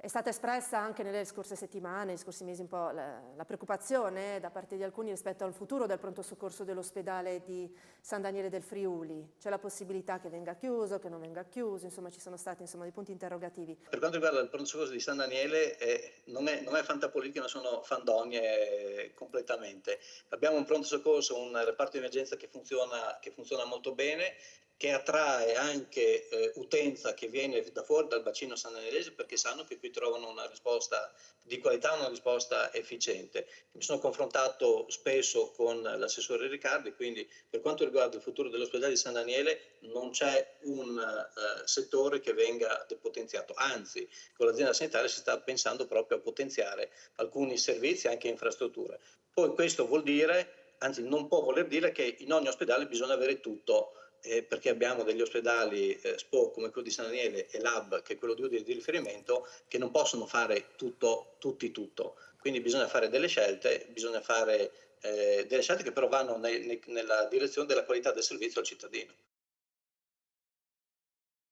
È stata espressa anche nelle scorse settimane, negli scorsi mesi, un po' la preoccupazione da parte di alcuni rispetto al futuro del pronto soccorso dell'ospedale di San Daniele del Friuli. C'è la possibilità che venga chiuso, che non venga chiuso, insomma ci sono stati dei punti interrogativi. Per quanto riguarda il pronto soccorso di San Daniele, non è fantapolitica, ma sono fandonie completamente. Abbiamo un pronto soccorso, un reparto di emergenza che funziona molto bene, che attrae anche utenza che viene da fuori dal bacino sandanelese, perché sanno che qui trovano una risposta di qualità, una risposta efficiente. Mi sono confrontato spesso con l'assessore Riccardi, quindi per quanto riguarda il futuro dell'ospedale di San Daniele non c'è un settore che venga depotenziato, anzi con l'azienda sanitaria si sta pensando proprio a potenziare alcuni servizi e anche infrastrutture. Poi questo vuol dire, anzi non può voler dire, che in ogni ospedale bisogna avere tutto, perché abbiamo degli ospedali SPO come quello di San Daniele e l'Hub, che è quello di riferimento, che non possono fare tutto, tutti tutto. Quindi bisogna fare delle scelte, che però vanno nella direzione della qualità del servizio al cittadino.